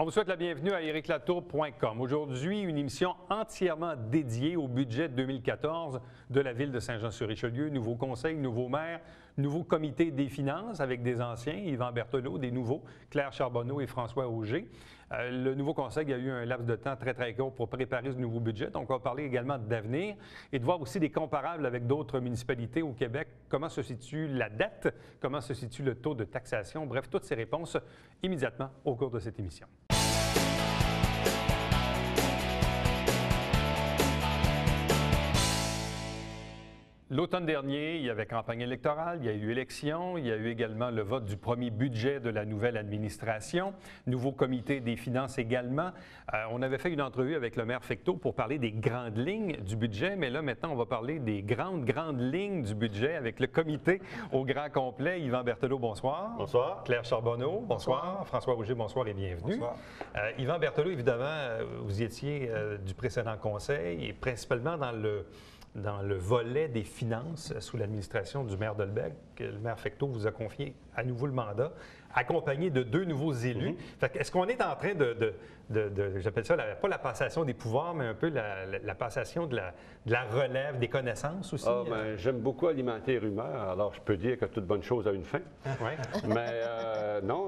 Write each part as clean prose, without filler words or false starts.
On vous souhaite la bienvenue à ericlatour.com. Aujourd'hui, une émission entièrement dédiée au budget 2014 de la Ville de Saint-Jean-sur-Richelieu. Nouveau conseil, nouveau maire, nouveau comité des finances avec des anciens, Yvan Berthelot, des nouveaux, Claire Charbonneau et François Auger. Le nouveau conseil a eu un laps de temps très court pour préparer ce nouveau budget. Donc, on va parler également d'avenir et de voir aussi des comparables avec d'autres municipalités au Québec. Comment se situe la dette? Comment se situe le taux de taxation? Bref, toutes ces réponses immédiatement au cours de cette émission. L'automne dernier, il y avait campagne électorale, il y a eu élection, il y a eu également le vote du premier budget de la nouvelle administration, nouveau comité des finances également. On avait fait une entrevue avec le maire Fecteau pour parler des grandes lignes du budget, mais là maintenant on va parler des grandes lignes du budget avec le comité au grand complet. Yvan Berthelot, bonsoir. Bonsoir. Claire Charbonneau, bonsoir. François Auger, bonsoir et bienvenue. Bonsoir. Yvan Berthelot, évidemment, vous étiez du précédent conseil et principalement dans le volet des finances sous l'administration du maire Delbecq. Le maire Fecteau vous a confié à nouveau le mandat, accompagné de deux nouveaux élus. Est-ce qu'on est en train j'appelle ça, pas la passation des pouvoirs, mais un peu la passation de la relève des connaissances aussi? J'aime beaucoup alimenter les rumeurs, alors je peux dire que toute bonne chose a une fin. Ouais. Mais non,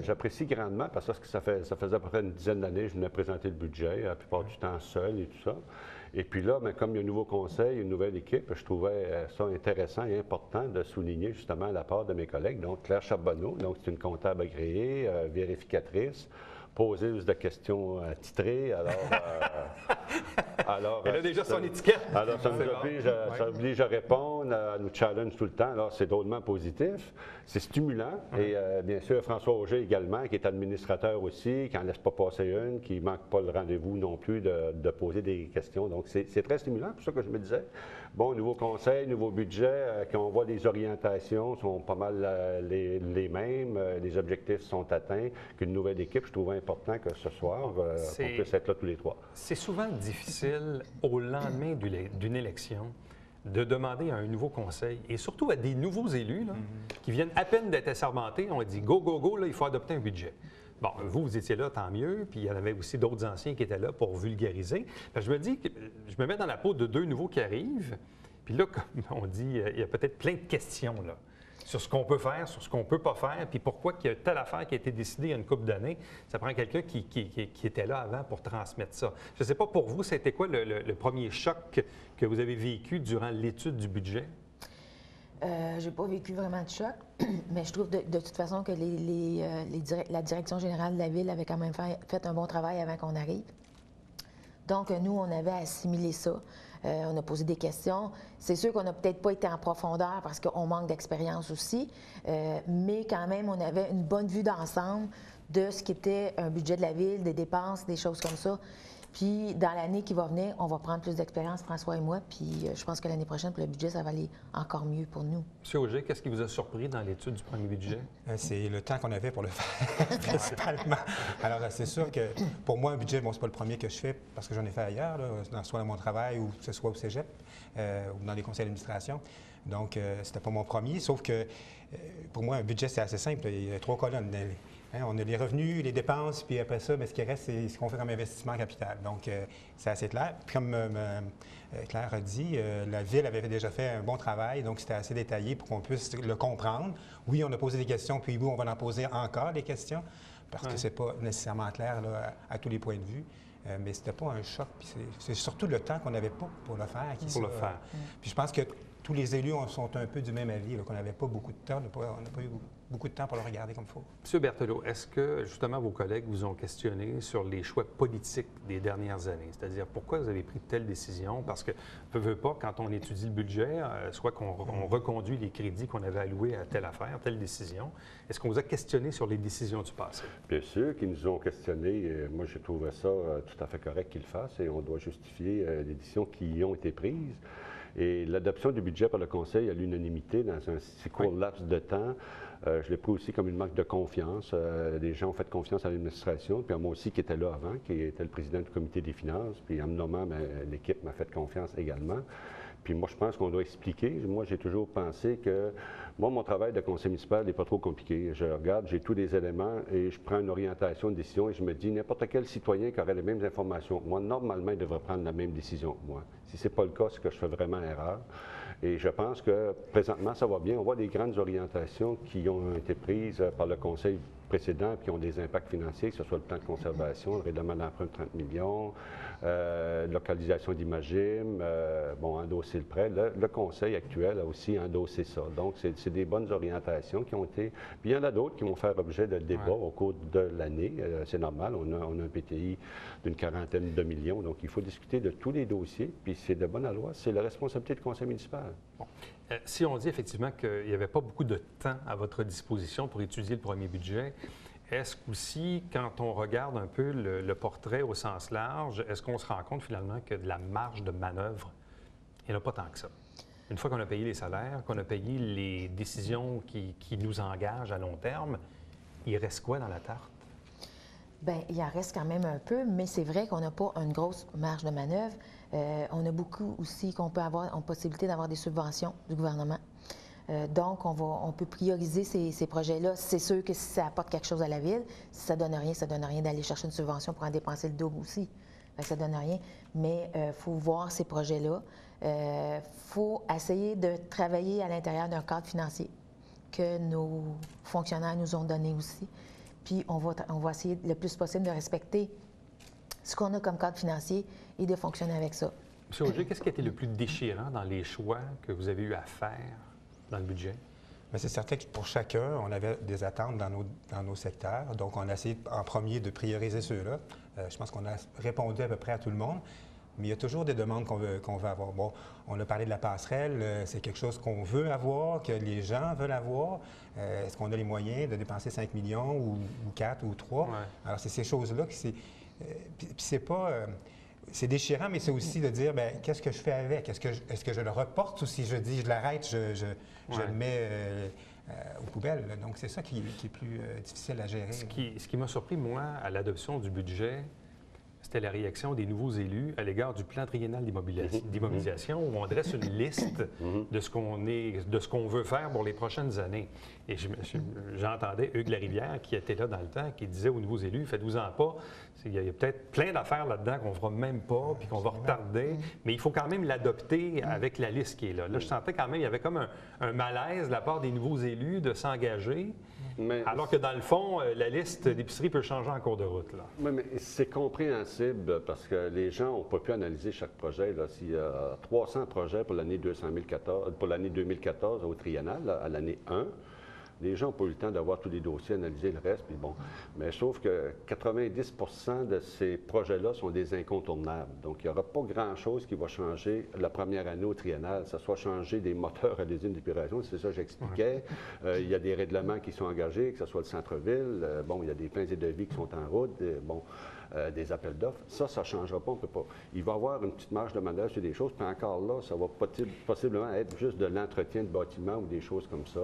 j'apprécie grandement, parce que ça faisait à peu près une dizaine d'années que je venais présenter le budget, la plupart du temps seul et tout ça. Et puis là, comme il y a un nouveau conseil, une nouvelle équipe, je trouvais ça intéressant et important de souligner justement la part de mes collègues. Donc, Claire Charbonneau, donc c'est une comptable agréée, vérificatrice, poseuse de questions titrées. Elle a déjà son étiquette. Alors, ça nous oblige à répondre, à nous challenge tout le temps. Alors, c'est drôlement positif, c'est stimulant. Et bien sûr, François Auger également, qui est administrateur aussi, qui n'en laisse pas passer une, qui ne manque pas le rendez-vous non plus de poser des questions. Donc, c'est très stimulant, c'est pour ça que je me disais. Bon, nouveau conseil, nouveau budget, quand on voit les orientations, sont pas mal les mêmes, les objectifs sont atteints, qu'une nouvelle équipe, je trouvais important que ce soir, on puisse être là tous les trois. C'est souvent difficile, au lendemain d'une élection, de demander à un nouveau conseil, et surtout à des nouveaux élus là, qui viennent à peine d'être assermentés, on dit « go, là, il faut adopter un budget ». Bon, vous étiez là, tant mieux, puis il y en avait aussi d'autres anciens qui étaient là pour vulgariser. Je me dis que je me mets dans la peau de deux nouveaux qui arrivent, puis là, comme on dit, il y a peut-être plein de questions là, sur ce qu'on peut faire, sur ce qu'on ne peut pas faire, puis pourquoi qu'il y a telle affaire qui a été décidée il y a une couple d'années. Ça prend quelqu'un qui était là avant pour transmettre ça. Je ne sais pas pour vous, c'était quoi le premier choc que vous avez vécu durant l'étude du budget? Je n'ai pas vécu vraiment de choc, mais je trouve de toute façon que la direction générale de la Ville avait quand même fait un bon travail avant qu'on arrive. Donc, nous, on avait assimilé ça. On a posé des questions. C'est sûr qu'on n'a peut-être pas été en profondeur parce qu'on manque d'expérience aussi, mais quand même, on avait une bonne vue d'ensemble de ce qui était un budget de la Ville, des dépenses, des choses comme ça. Puis, dans l'année qui va venir, on va prendre plus d'expérience, François et moi, puis je pense que l'année prochaine, pour le budget, ça va aller encore mieux pour nous. M. Auger, qu'est-ce qui vous a surpris dans l'étude du premier budget? C'est le temps qu'on avait pour le faire, principalement. Alors, c'est sûr que pour moi, un budget, bon, c'est pas le premier que je fais parce que j'en ai fait ailleurs, là, soit dans mon travail ou que ce soit au cégep ou dans les conseils d'administration. Donc, c'était pas mon premier, sauf que pour moi, un budget, c'est assez simple. Il y a 3 colonnes. On a les revenus, les dépenses, puis après ça, bien, ce qui reste, c'est ce qu'on fait comme investissement capital. Donc, c'est assez clair. Puis comme Claire a dit, la Ville avait déjà fait un bon travail, donc c'était assez détaillé pour qu'on puisse le comprendre. Oui, on a posé des questions, puis oui, on va en poser encore des questions, parce que c'est pas nécessairement clair là, à tous les points de vue. Mais c'était pas un choc. Puis c'est surtout le temps qu'on n'avait pas pour le faire. Puis je pense que tous les élus sont un peu du même avis, qu'on n'avait pas beaucoup de temps, on n'a pas eu beaucoup de temps pour le regarder comme il faut. M. Berthelot, est-ce que justement vos collègues vous ont questionné sur les choix politiques des dernières années? C'est-à-dire pourquoi vous avez pris telle décision? Parce que, veut pas, quand on étudie le budget, soit qu'on reconduit les crédits qu'on avait alloués à telle affaire, telle décision, est-ce qu'on vous a questionné sur les décisions du passé? Bien sûr qu'ils nous ont questionné. Moi, j'ai trouvé ça tout à fait correct qu'ils le fassent et on doit justifier les décisions qui y ont été prises. Et l'adoption du budget par le Conseil à l'unanimité dans un si court laps de temps, je l'ai pris aussi comme une marque de confiance. Les gens ont fait confiance à l'administration, puis à moi aussi qui était là avant, qui était le président du comité des finances, puis en me nommant, l'équipe m'a fait confiance également. Puis moi, je pense qu'on doit expliquer. Moi, j'ai toujours pensé que mon travail de conseil municipal n'est pas trop compliqué. Je regarde, j'ai tous les éléments et je prends une orientation, une décision et je me dis, n'importe quel citoyen qui aurait les mêmes informations que moi, normalement, il devrait prendre la même décision que moi. Si ce n'est pas le cas, c'est que je fais vraiment erreur. Et je pense que présentement, ça va bien. On voit des grandes orientations qui ont été prises par le conseil précédent et qui ont des impacts financiers, que ce soit le plan de conservation, le règlement d'emprunt de 30 millions, localisation d'Imagim, endosser le prêt. Le conseil actuel a aussi endossé ça. Donc, c'est des bonnes orientations qui ont été... Puis il y en a d'autres qui vont faire objet de débat au cours de l'année. C'est normal, on a un PTI d'une 40aine de millions, donc il faut discuter de tous les dossiers, puis c'est de bonne loi, c'est la responsabilité du conseil municipal. Bon. Si on dit effectivement qu'il n'y avait pas beaucoup de temps à votre disposition pour étudier le premier budget, est-ce qu'aussi, quand on regarde un peu le portrait au sens large, est-ce qu'on se rend compte finalement que de la marge de manœuvre, il n'y en a pas tant que ça? Une fois qu'on a payé les salaires, qu'on a payé les décisions qui nous engagent à long terme, il reste quoi dans la tarte? Bien, il en reste quand même un peu, mais c'est vrai qu'on n'a pas une grosse marge de manœuvre. On a beaucoup aussi qu'on peut avoir en possibilité d'avoir des subventions du gouvernement. Donc, on peut prioriser ces projets-là. C'est sûr que si ça apporte quelque chose à la ville, si ça ne donne rien d'aller chercher une subvention pour en dépenser le double aussi. Ça ne donne rien. Mais il faut voir ces projets-là. Il faut essayer de travailler à l'intérieur d'un cadre financier que nos fonctionnaires nous ont donné aussi. Puis, on va essayer le plus possible de respecter ce qu'on a comme cadre financier et de fonctionner avec ça. M. Auger, qu'est-ce qui a été le plus déchirant dans les choix que vous avez eu à faire dans le budget? Bien, c'est certain que pour chacun, on avait des attentes dans nos secteurs. Donc, on a essayé en premier de prioriser ceux-là. Je pense qu'on a répondu à peu près à tout le monde. Mais il y a toujours des demandes qu'on veut avoir. Bon, on a parlé de la passerelle, c'est quelque chose qu'on veut avoir, que les gens veulent avoir. Est-ce qu'on a les moyens de dépenser 5 millions ou 4 ou 3? Ouais. Alors, c'est ces choses-là qui puis c'est pas... c'est déchirant, mais c'est aussi de dire, bien, qu'est-ce que je fais avec? Est-ce que je le reporte ou si je dis, je l'arrête, je le mets aux poubelles? Donc, c'est ça qui est plus difficile à gérer. Ce qui m'a surpris, moi, à l'adoption du budget, c'était la réaction des nouveaux élus à l'égard du plan triennal d'immobilisation où on dresse une liste de ce qu'on veut faire pour les prochaines années. Et j'entendais Hugues Larivière, qui était là dans le temps, qui disait aux nouveaux élus, faites-vous-en pas, il y a peut-être plein d'affaires là-dedans qu'on ne fera même pas, puis qu'on va retarder, mais il faut quand même l'adopter avec la liste qui est là. Là, je sentais quand même, il y avait comme un malaise de la part des nouveaux élus de s'engager. Alors que dans le fond, la liste d'épicerie peut changer en cours de route. Oui, mais c'est compréhensible parce que les gens n'ont pas pu analyser chaque projet. S'il y a 300 projets pour l'année 2014 au triennal, à l'année 1, les gens n'ont pas eu le temps d'avoir tous les dossiers, analyser le reste. Puis bon. Mais sauf que 90 de ces projets-là sont des incontournables. Donc, il n'y aura pas grand-chose qui va changer la première année au triennal. Ça soit changer des moteurs à l'usine d'épuration, c'est ça que j'expliquais. Il y a des règlements qui sont engagés, que ce soit le centre-ville. Il y a des plans et devis qui sont en route. Des appels d'offres. Ça ne changera pas, on ne peut pas. Il va y avoir une petite marge de manœuvre sur des choses, puis encore là, ça va possiblement être juste de l'entretien de bâtiments ou des choses comme ça.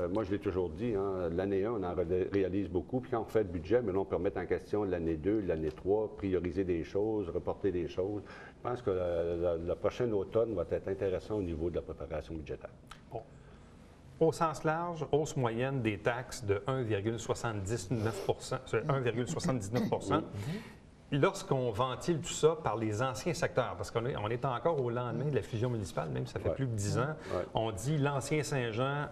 Moi, je l'ai toujours dit, l'année 1, on en réalise beaucoup, puis quand on fait le budget, mais là, on peut remettre en question l'année 2, l'année 3, prioriser des choses, reporter des choses. Je pense que la prochaine automne va être intéressant au niveau de la préparation budgétaire. Bon. Au sens large, hausse moyenne des taxes de 1,79 Lorsqu'on ventile tout ça par les anciens secteurs, parce qu'on est encore au lendemain de la fusion municipale, même si ça fait plus de 10 ans, on dit l'ancien Saint-Jean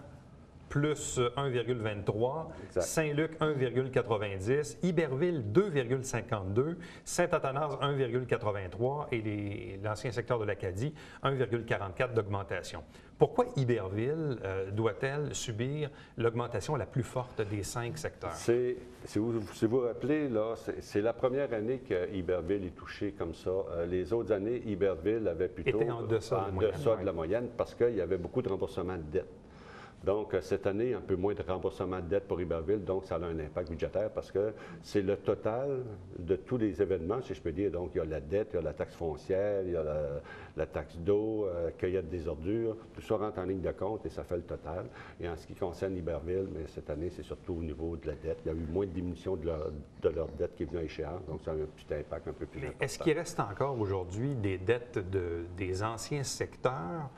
plus 1,23, Saint-Luc 1,90, Iberville 2,52, Saint-Athanase 1,83 et l'ancien secteur de l'Acadie 1,44 d'augmentation. Pourquoi Iberville doit-elle subir l'augmentation la plus forte des 5 secteurs? Si vous vous rappelez, là, c'est la première année que Iberville est touché comme ça. Les autres années, Iberville avait plutôt était en deçà de la moyenne parce qu'il y avait beaucoup de remboursements de dettes. Donc, cette année, un peu moins de remboursement de dette pour Iberville, donc ça a un impact budgétaire parce que c'est le total de tous les événements, si je peux dire. Donc, il y a la dette, il y a la taxe foncière, il y a la taxe d'eau, cueillette des ordures. Tout ça rentre en ligne de compte et ça fait le total. Et en ce qui concerne Iberville, mais cette année, c'est surtout au niveau de la dette. Il y a eu moins de diminution de leur dette qui est venue à échéance. Donc, ça a un petit impact un peu plus important. Est-ce qu'il reste encore aujourd'hui des dettes des anciens secteurs?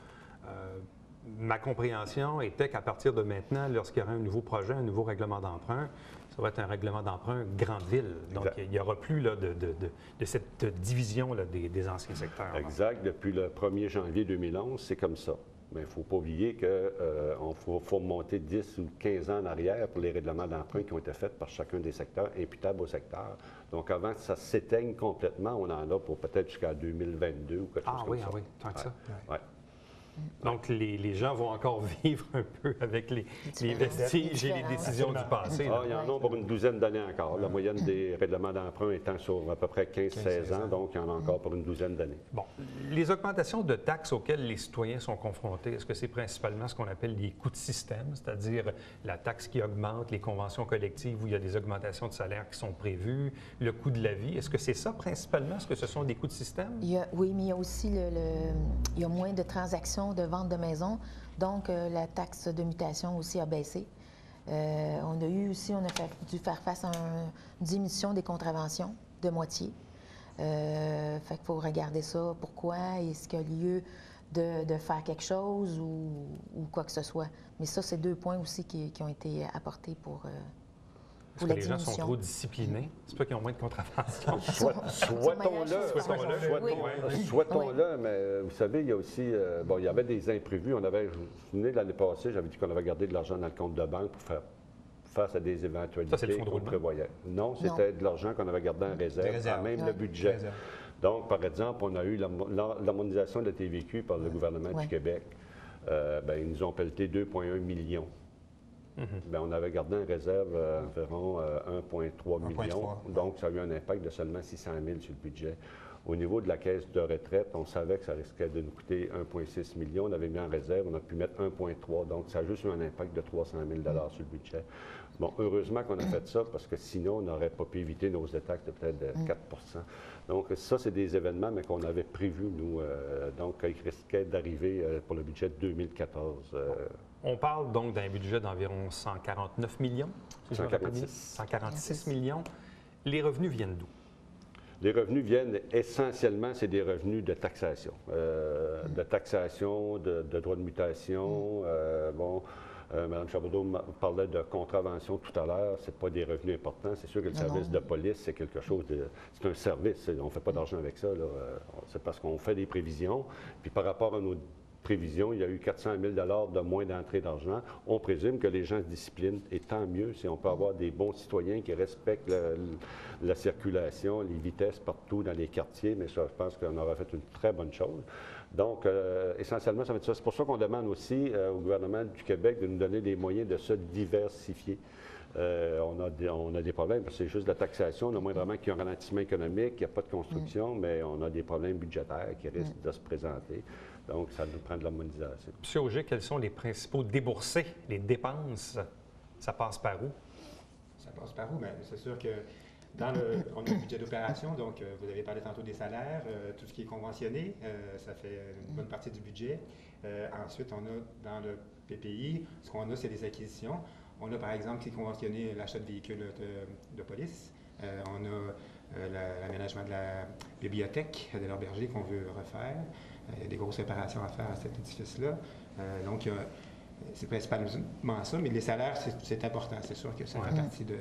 Ma compréhension était qu'à partir de maintenant, lorsqu'il y aura un nouveau projet, un nouveau règlement d'emprunt, ça va être un règlement d'emprunt grande ville. Donc, il n'y aura plus là, de cette division là, des anciens secteurs. Exact. Depuis le 1er janvier 2011, c'est comme ça. Mais il ne faut pas oublier qu'il faut monter 10 ou 15 ans en arrière pour les règlements d'emprunt qui ont été faits par chacun des secteurs, imputables au secteur. Donc, avant que ça s'éteigne complètement, on en a pour peut-être jusqu'à 2022 ou quelque chose comme ça. Ah oui, tant que ça. Ouais. Donc, les gens vont encore vivre un peu avec les vestiges et les décisions du passé. Il y en a pour une douzaine d'années encore. La moyenne des règlements d'emprunt étant sur à peu près 15-16 ans, donc il y en a encore pour une douzaine d'années. Bon, les augmentations de taxes auxquelles les citoyens sont confrontés, est-ce que c'est principalement ce qu'on appelle les coûts de système, c'est-à-dire la taxe qui augmente, les conventions collectives où il y a des augmentations de salaire qui sont prévues, le coût de la vie? Est-ce que c'est ça principalement? Est-ce que ce sont des coûts de système? Oui, mais il y a aussi il y a moins de transactions de vente de maison, donc la taxe de mutation aussi a baissé. On a dû faire face à une diminution des contraventions de moitié. Fait qu'il faut regarder ça. Pourquoi? Est-ce qu'il y a lieu de faire quelque chose ou quoi que ce soit? Mais ça, c'est 2 points aussi qui ont été apportés pour Est-ce que les gens sont trop disciplinés? C'est pas qu'ils ont moins de contraventions. Souhaitons-le, mais vous savez, il y a aussi, il y avait des imprévus. Je me souviens, l'année passée, j'avais dit qu'on avait gardé de l'argent dans le compte de banque pour faire face à des éventualités qu'on prévoyait. Non, c'était de l'argent qu'on avait gardé en réserve, à même le budget. Donc, par exemple, on a eu l'harmonisation de la TVQ par le gouvernement du Québec. Ils nous ont pelleté 2,1 millions. On avait gardé en réserve environ 1,3 million. Donc, ça a eu un impact de seulement 600 000 sur le budget. Au niveau de la caisse de retraite, on savait que ça risquait de nous coûter 1,6 million. On avait mis en réserve, on a pu mettre 1,3. Donc, ça a juste eu un impact de 300 000 sur le budget. Bon, heureusement qu'on a fait ça parce que sinon, on n'aurait pas pu éviter nos taxes de peut-être de 4 Donc, ça, c'est des événements, mais qu'on avait prévus, nous. Donc, ils risquaient d'arriver pour le budget de 2014. On parle donc d'un budget d'environ 149 millions. 146 millions. Les revenus viennent d'où? Les revenus viennent essentiellement, c'est des revenus de taxation. De droits de mutation. Mme Charbonneau parlait de contravention tout à l'heure. Ce n'est pas des revenus importants. C'est sûr que le service de police, c'est quelque chose de... C'est un service. On ne fait pas d'argent avec ça. C'est parce qu'on fait des prévisions. Puis par rapport à nos prévisions, il y a eu 400 000 de moins d'entrée d'argent. On présume que les gens se disciplinent, et tant mieux si on peut avoir des bons citoyens qui respectent la circulation, les vitesses partout dans les quartiers, mais ça, je pense qu'on aura fait une très bonne chose. Donc, essentiellement, ça va être ça. C'est pour ça qu'on demande aussi au gouvernement du Québec de nous donner des moyens de se diversifier. On a des problèmes, parce que c'est juste la taxation. On a moindrement qu'il y a un ralentissement économique, il n'y a pas de construction, mais on a des problèmes budgétaires qui risquent de se présenter. Donc, ça nous prend de l'harmonisation. M. Auger, quels sont les principaux déboursés, les dépenses? Ça passe par où? Ça passe par où? Bien, c'est sûr que on a un budget d'opération, donc vous avez parlé tantôt des salaires, tout ce qui est conventionné, ça fait une bonne partie du budget. Ensuite, on a dans le PPI, ce qu'on a, c'est des acquisitions. On a, par exemple, qui est conventionné l'achat de véhicules de police. On a l'aménagement de la bibliothèque de l'Auberger qu'on veut refaire. Il y a des grosses réparations à faire à cet édifice-là. Donc, c'est principalement ça, mais les salaires, c'est important. C'est sûr que ça fait partie de...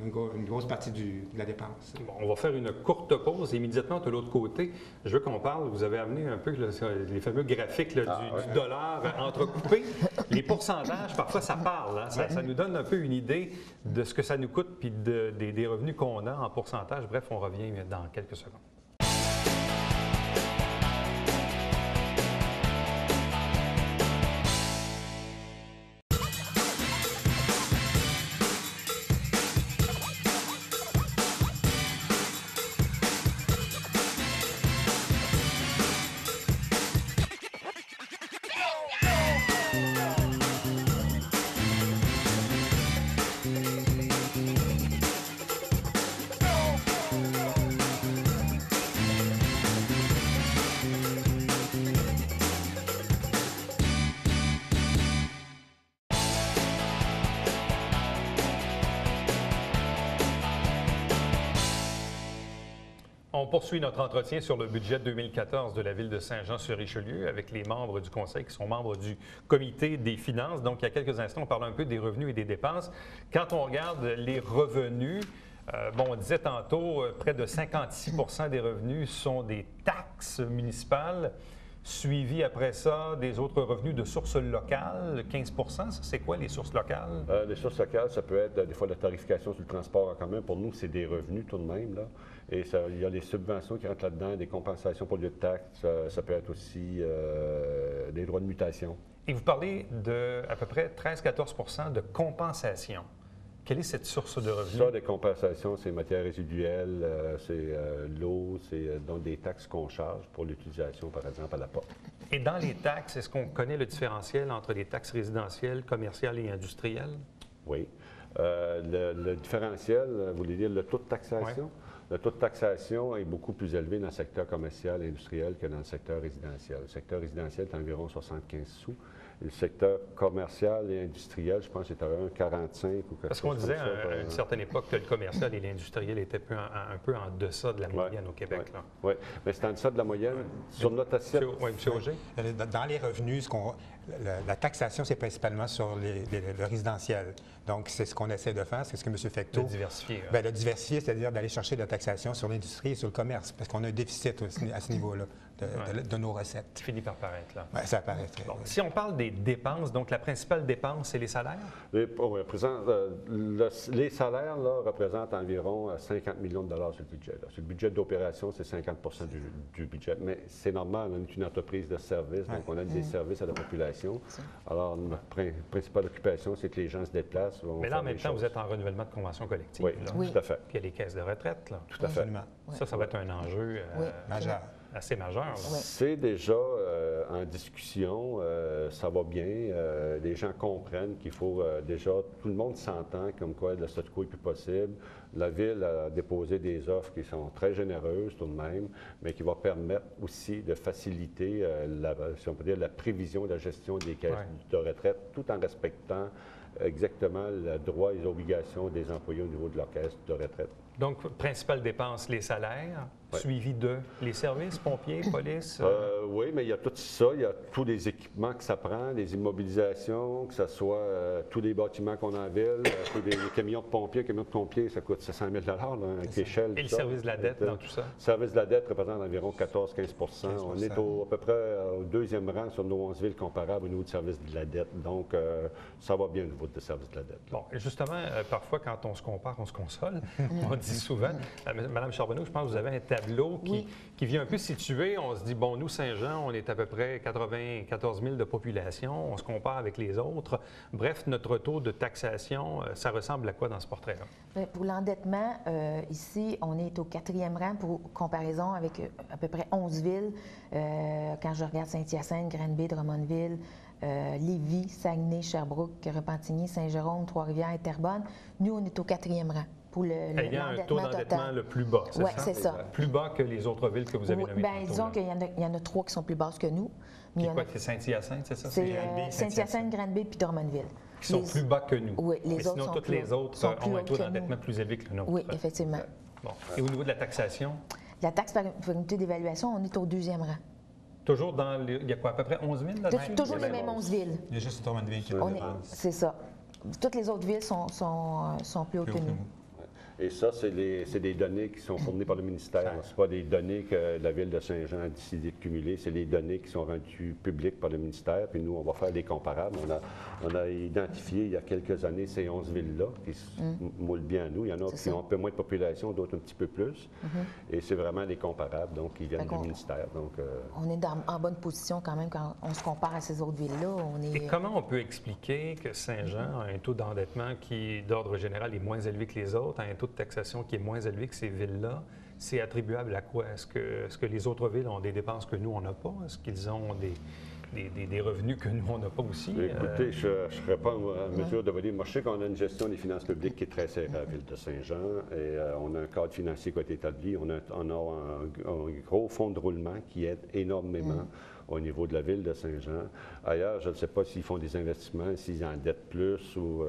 une grosse partie de la dépense. Bon, on va faire une courte pause. Immédiatement, de l'autre côté, je veux qu'on parle, vous avez amené un peu les fameux graphiques du dollar entrecoupé. Les pourcentages, parfois, ça parle. Hein? Ça nous donne un peu une idée de ce que ça nous coûte puis des revenus qu'on a en pourcentage. Bref, on revient dans quelques secondes. On poursuit notre entretien sur le budget 2014 de la Ville de Saint-Jean-sur-Richelieu avec les membres du Conseil qui sont membres du Comité des finances. Donc, il y a quelques instants, on parlait un peu des revenus et des dépenses. Quand on regarde les revenus, on disait tantôt, près de 56 des revenus sont des taxes municipales, suivi après ça des autres revenus de sources locales, 15 ça, c'est quoi les sources locales? Les sources locales, ça peut être des fois la tarification sur le transport en commun. Pour nous, c'est des revenus tout de même, là. Et il y a les subventions qui rentrent là-dedans, des compensations pour lieu de taxes. Ça peut être aussi des droits de mutation. Et vous parlez de à peu près 13-14 de compensation. Quelle est cette source de revenus? Ça, des compensations, c'est matières résiduelles, c'est l'eau, c'est donc des taxes qu'on charge pour l'utilisation, par exemple, à la porte. Et dans les taxes, est-ce qu'on connaît le différentiel entre les taxes résidentielles, commerciales et industrielles? Oui. Le différentiel, vous voulez dire le taux de taxation? Ouais. Le taux de taxation est beaucoup plus élevé dans le secteur commercial et industriel que dans le secteur résidentiel. Le secteur résidentiel est environ 75 sous. Et le secteur commercial et industriel, je pense, est à 1,45 ou quelque chose. Parce qu'on disait à une certaine époque que le commercial et l'industriel étaient un peu en deçà de la moyenne au Québec. Oui, mais c'est en deçà de la moyenne. Sur notre assiette. Oui, M. Auger? Dans les revenus, la taxation, c'est principalement sur le résidentiel. Donc, c'est ce qu'on essaie de faire, c'est ce que M. Fecteau... De diversifier. Bien, de diversifier, c'est-à-dire d'aller chercher de la taxation sur l'industrie et sur le commerce, parce qu'on a un déficit à ce niveau-là de nos recettes. Ça finit par paraître, là. Oui, ça apparaît très bon, si on parle des dépenses, donc la principale dépense, c'est les salaires? Les salaires, là, représentent environ 50 millions de dollars sur le budget. Sur le budget d'opération, c'est 50 du budget. Mais c'est normal, on est une entreprise de services, donc on a des services à la population. Alors, notre principale occupation, c'est que les gens se déplacent. Mais là, en même temps, vous êtes en renouvellement de convention collective. Oui, là. tout à fait. Puis il y a les caisses de retraite, là. Tout à fait. Absolument. Ça va être un enjeu majeur. assez majeur. Là. C'est déjà en discussion, ça va bien. Les gens comprennent qu'il faut déjà, tout le monde s'entend comme quoi le statu quo est plus possible. La Ville a déposé des offres qui sont très généreuses tout de même, mais qui vont permettre aussi de faciliter, si on peut dire, la prévision et la gestion des caisses de retraite, tout en respectant exactement le droit et les obligations des employés au niveau de leur caisse de retraite. Donc, principale dépense, les salaires, suivi de les services, pompiers, police? Oui, mais il y a tout ça. Il y a tous les équipements que ça prend, les immobilisations, que ce soit tous les bâtiments qu'on a en ville, tous les camions de pompiers. Les camions de pompiers, ça coûte 700 000 là, avec l'échelle. Et le service de la dette dans tout ça? Le service de la dette représente environ 14-15 On est à peu près au deuxième rang sur nos 11 villes comparables au niveau du service de la dette. Donc, ça va bien au niveau du service de la dette. Bon, et justement, parfois, quand on se compare, on se console. On dit souvent, Mme Charbonneau, je pense que vous avez un tableau qui vient un peu situer. On se dit, bon, nous, Saint-Jean, on est à peu près 94 000 de population. On se compare avec les autres. Bref, notre taux de taxation, ça ressemble à quoi dans ce portrait-là? Bien, pour l'endettement, ici, on est au 4e rang pour comparaison avec à peu près 11 villes. Quand je regarde Saint-Hyacinthe, Granby, Drummondville, Lévis, Saguenay, Sherbrooke, Repentigny, Saint-Jérôme, Trois-Rivières et Terrebonne, nous, on est au 4e rang. Pour ayant un taux d'endettement le plus bas, c'est ça? Oui, c'est ça. Plus bas que les autres villes que vous avez nommées. Bien, disons qu'il y en a 3 qui sont plus basses que nous. Mais quoi, c'est Saint-Hyacinthe, c'est ça? C'est Saint-Hyacinthe, Granby puis Drummondville. Qui sont plus bas que nous. Oui, les mais autres sinon, toutes les autres ont un taux d'endettement plus élevé que le nôtre. Oui, effectivement. Bon. Et au niveau de la taxation? La taxe par unité d'évaluation, on est au 2e rang. Toujours dans il y a quoi, à peu près 11 000 là-dessus? Toujours les mêmes 11 villes. Il y a juste Drummondville qui c'est ça. Toutes les autres villes sont plus hautes que nous. Et ça, c'est des données qui sont fournies par le ministère. Ce pas des données que la Ville de Saint-Jean a décidé de cumuler. C'est des données qui sont rendues publiques par le ministère. Puis nous, on va faire des comparables. On a identifié il y a quelques années ces 11 villes-là qui se moulent bien à nous. Il y en a qui ont un peu moins de population, d'autres un petit peu plus. Et c'est vraiment des comparables, donc qui viennent du ministère. Donc, on est en bonne position quand même quand on se compare à ces autres villes-là. Et comment on peut expliquer que Saint-Jean a un taux d'endettement qui, d'ordre général, est moins élevé que les autres, a un taux de taxation qui est moins élevé que ces villes-là? C'est attribuable à quoi? Est-ce que les autres villes ont des dépenses que nous, on n'a pas? Est-ce qu'ils ont des revenus que nous, on n'a pas aussi? Écoutez, je ne serais pas en mesure de vous dire. Moi, je sais qu'on a une gestion des finances publiques qui est très serrée à la Ville de Saint-Jean et on a un cadre financier qui a été établi. On a un gros fonds de roulement qui aide énormément. au niveau de la ville de Saint-Jean. Ailleurs, je ne sais pas s'ils font des investissements, s'ils endettent plus, ou,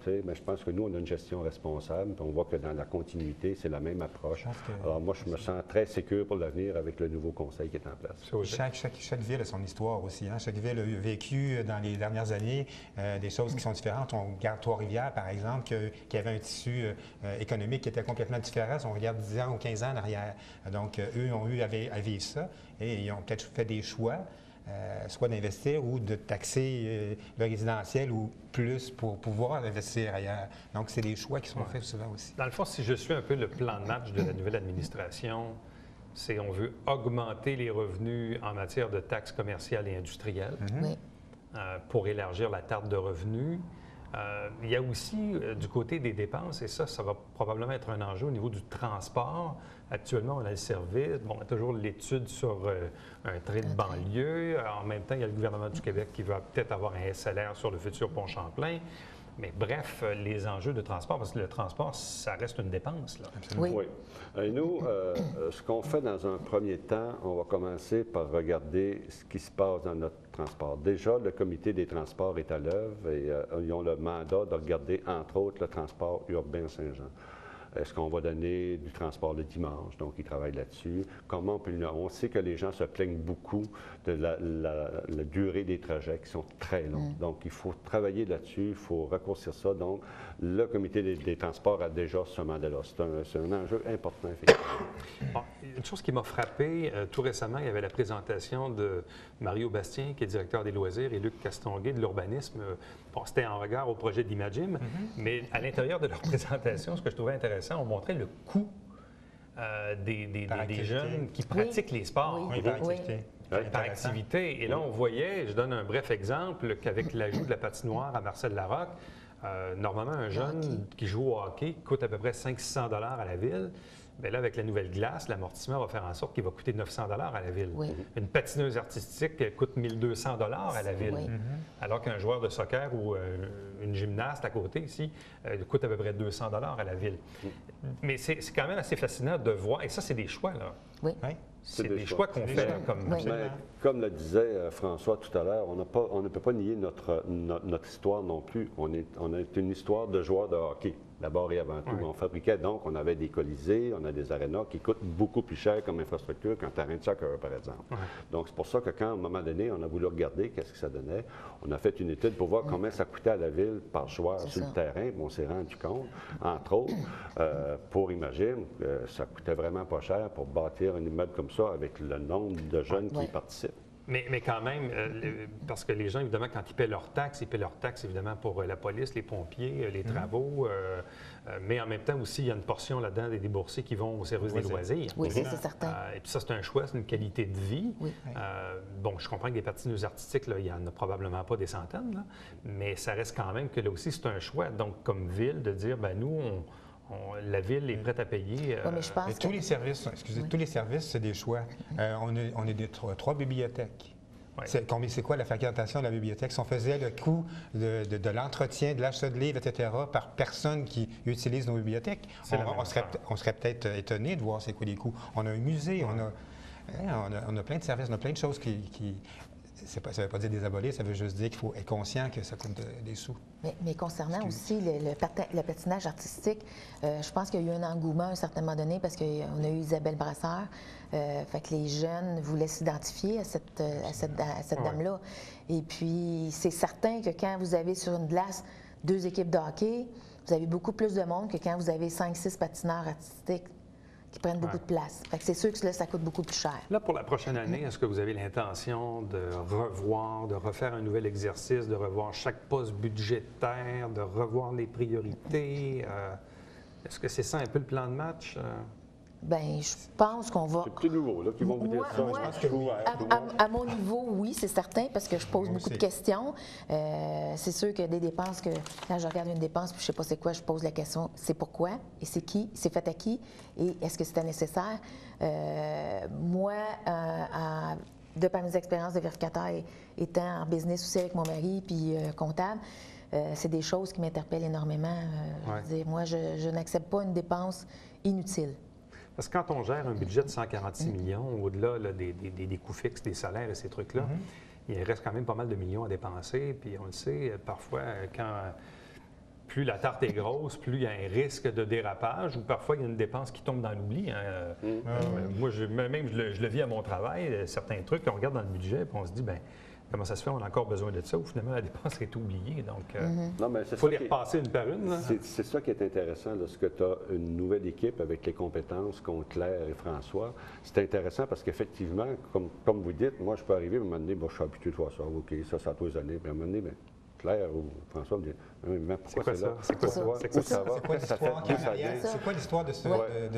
mais je pense que nous, on a une gestion responsable. On voit que dans la continuité, c'est la même approche. Alors moi, je me sens très sécure pour l'avenir avec le nouveau conseil qui est en place. Chaque ville a son histoire aussi. Hein? Chaque ville a vécu dans les dernières années des choses qui sont différentes. On regarde Trois-Rivières, par exemple, qui avait un tissu économique qui était complètement différent si on regarde 10 ans ou 15 ans en arrière. Donc, eux ont eu à vivre ça et ils ont peut-être fait des choix, soit d'investir ou de taxer le résidentiel ou plus pour pouvoir investir ailleurs. Donc, c'est des choix qui sont faits souvent aussi. Dans le fond, si je suis un peu le plan de match de la nouvelle administration, c'est on veut augmenter les revenus en matière de taxes commerciales et industrielles pour élargir la tarte de revenus. Il y a aussi du côté des dépenses, et ça va probablement être un enjeu au niveau du transport. Actuellement, on a le service. Bon, on a toujours l'étude sur un train de banlieue. En même temps, il y a le gouvernement du Québec qui va peut-être avoir un SLR sur le futur pont Champlain. Mais bref, les enjeux de transport, parce que le transport, ça reste une dépense, là. Oui. Et nous, ce qu'on fait dans un premier temps, on va commencer par regarder ce qui se passe dans notre transport. Déjà, le comité des transports est à l'œuvre et ils ont le mandat de regarder, entre autres, le transport urbain Saint-Jean. Est-ce qu'on va donner du transport le dimanche? Donc, ils travaillent là-dessus. Comment on sait que les gens se plaignent beaucoup de la durée des trajets qui sont très longs. Donc, il faut travailler là-dessus, il faut raccourcir ça. Donc, le comité des transports a déjà ce mandat-là. C'est un enjeu important, effectivement. Bon, une chose qui m'a frappé, tout récemment, il y avait la présentation de Mario Bastien, qui est directeur des loisirs, et Luc Castonguay de l'urbanisme. Bon, c'était en regard au projet d'Imagine, mais à l'intérieur de leur présentation, ce que je trouvais intéressant, on montrait le coût des jeunes qui pratiquent les sports. Par activité. Et là, on voyait, je donne un bref exemple, qu'avec l'ajout de la patinoire à Marcel-Larocque, normalement, un jeune qui joue au hockey coûte à peu près 500-600 $ à la ville. Bien là, avec la nouvelle glace, l'amortissement va faire en sorte qu'il va coûter 900 $ à la ville. Une patineuse artistique elle coûte 1200 $ à la ville. Alors qu'un joueur de soccer ou une gymnaste à côté ici coûte à peu près 200 $ à la ville. Mais c'est quand même assez fascinant de voir, et ça, c'est des choix, là. C'est des choix qu'on fait. Comme le disait François tout à l'heure, on ne peut pas nier notre histoire non plus. On est une histoire de joueurs de hockey, d'abord et avant tout. On fabriquait donc, on avait des colisées, on a des arénas qui coûtent beaucoup plus cher comme infrastructure qu'un terrain de soccer, par exemple. Donc, c'est pour ça que quand, à un moment donné, on a voulu regarder qu'est-ce que ça donnait, on a fait une étude pour voir combien ça coûtait à la ville par joueur sur le terrain. On s'est rendu compte, entre autres, pour Imagine, ça coûtait vraiment pas cher pour bâtir un immeuble comme ça avec le nombre de jeunes qui y participent. Mais quand même, parce que les gens, évidemment, quand ils paient leurs taxes, évidemment pour la police, les pompiers, les travaux, mais en même temps aussi, il y a une portion là-dedans des boursiers qui vont au service des loisirs. Oui, c'est certain. Et puis ça, c'est un choix, c'est une qualité de vie. Bon, je comprends que des patineuses artistiques, là, il n'y en a probablement pas des centaines, là, mais ça reste quand même que là aussi, c'est un choix. Donc, comme ville, de dire, ben nous, la ville est prête à payer. Mais je pense tous les services, tous les services, c'est des choix. On a des trois bibliothèques. C'est quoi la fréquentation de la bibliothèque? Si on faisait le coût de l'entretien, de l'achat de livres, etc., par personne qui utilise nos bibliothèques, on serait peut-être étonné de voir c'est quoi les coûts. On a un musée, on a plein de services, on a plein de choses qui ça ne veut pas dire désabolir, ça veut juste dire qu'il faut être conscient que ça coûte des sous. Mais concernant aussi le patinage artistique, je pense qu'il y a eu un engouement à un certain moment donné parce qu'on a eu Isabelle Brasseur. Fait que les jeunes voulaient s'identifier à cette dame-là. Et puis, c'est certain que quand vous avez sur une glace 2 équipes de hockey, vous avez beaucoup plus de monde que quand vous avez 5-6 patineurs artistiques qui prennent beaucoup de place. Fait que c'est sûr que là, ça coûte beaucoup plus cher. Là, pour la prochaine année, est-ce que vous avez l'intention de refaire un nouvel exercice, de revoir chaque poste budgétaire, de revoir les priorités? Est-ce que c'est ça un peu le plan de match? Bien, je pense qu'on va... C'est plus nouveau, là, qui vont vous dire ça. Moi, à mon niveau, oui, c'est certain, parce que je pose beaucoup de questions. C'est sûr que des dépenses, quand je regarde une dépense, puis je ne sais pas c'est quoi, je pose la question, c'est pourquoi, et c'est qui, c'est fait à qui, et est-ce que c'était nécessaire? Moi, de par mes expériences de vérificateur, étant en business aussi avec mon mari, puis comptable, c'est des choses qui m'interpellent énormément. Je veux dire, moi, je n'accepte pas une dépense inutile. Parce que quand on gère un budget de 146 millions, au-delà là, des coûts fixes, des salaires et ces trucs-là, il reste quand même pas mal de millions à dépenser. Puis on le sait, parfois, plus la tarte est grosse, plus il y a un risque de dérapage ou parfois il y a une dépense qui tombe dans l'oubli. Moi, je le vis à mon travail, certains trucs, on regarde dans le budget et on se dit, bien, comment ça se fait, on a encore besoin de ça, ou finalement la dépense est oubliée. Donc, il faut les repasser une par une. C'est ça qui est intéressant, lorsque tu as une nouvelle équipe avec les compétences qu'ont Claire et François. C'est intéressant parce qu'effectivement, comme vous dites, moi, je peux arriver à un moment donné, je suis habitué de voir ça, OK, ça a 2 années, puis à un moment donné, Claire ou François me dit, mais pourquoi c'est là? C'est quoi ça? C'est quoi l'histoire de ce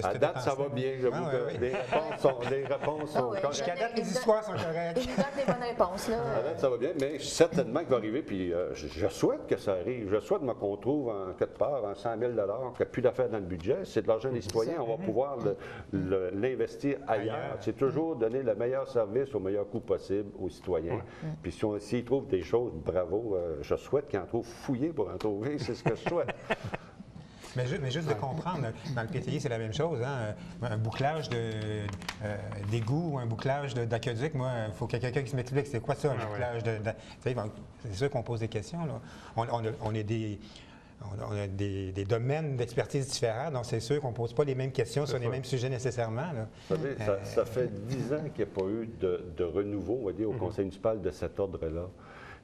À date, ça va bien. Je vous les réponses sont correctes. Jusqu'à date, les histoires sont correctes. Il nous donne des bonnes réponses, là. À date, ça va bien, mais certainement qu'il va arriver, puis je souhaite que ça arrive. Je souhaite qu'on trouve en quelque part un 100 000 qu'il n'y a plus d'affaires dans le budget. C'est de l'argent des citoyens. On va pouvoir l'investir ailleurs. C'est toujours donner le meilleur service au meilleur coût possible aux citoyens. Puis s'ils trouvent des choses, bravo, je souhaite qu'ils en trouvent fouillés pour en trouver. C'est ce que je souhaite. Mais juste de comprendre, dans le PTI, c'est la même chose. Hein? Un bouclage d'égout ou un bouclage d'aqueduc, moi, il faut qu'il y ait quelqu'un qui m'explique c'est quoi ça, un bouclage de... C'est sûr qu'on pose des questions. Là. On a des domaines d'expertise différents, donc c'est sûr qu'on ne pose pas les mêmes questions sur les mêmes sujets nécessairement. Là. Vous savez, ça fait 10 ans qu'il n'y a pas eu de renouveau, on va dire, au conseil municipal de cet ordre-là.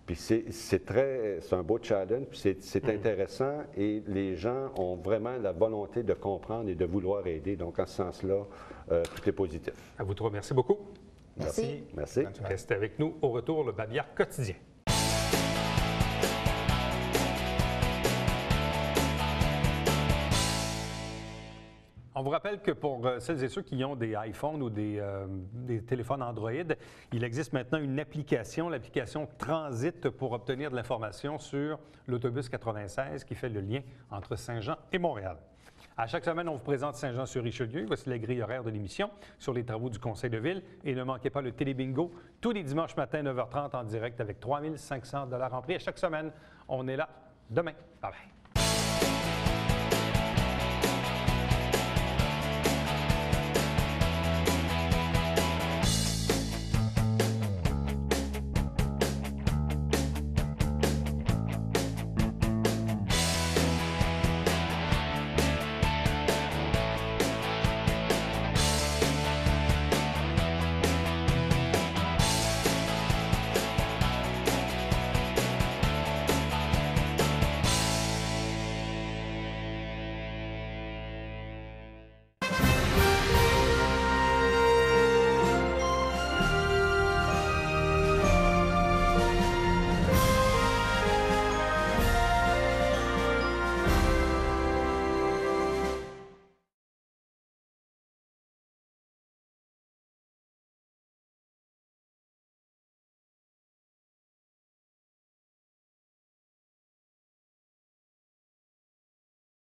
Puis c'est un beau challenge, puis c'est intéressant et les gens ont vraiment la volonté de comprendre et de vouloir aider. Donc, en ce sens-là, tout est positif. À vous trois, merci beaucoup. Merci. Merci. Restez avec nous. Au retour, le Babillard quotidien. On vous rappelle que pour celles et ceux qui ont des iPhones ou des téléphones Android, il existe maintenant une application, l'application Transit, pour obtenir de l'information sur l'autobus 96 qui fait le lien entre Saint-Jean et Montréal. À chaque semaine, on vous présente Saint-Jean-sur-Richelieu. Voici la grille horaire de l'émission sur les travaux du Conseil de ville. Et ne manquez pas le Télébingo tous les dimanches matin, 9h30 en direct avec 3 500 $ en prix. À chaque semaine, on est là demain. Bye bye.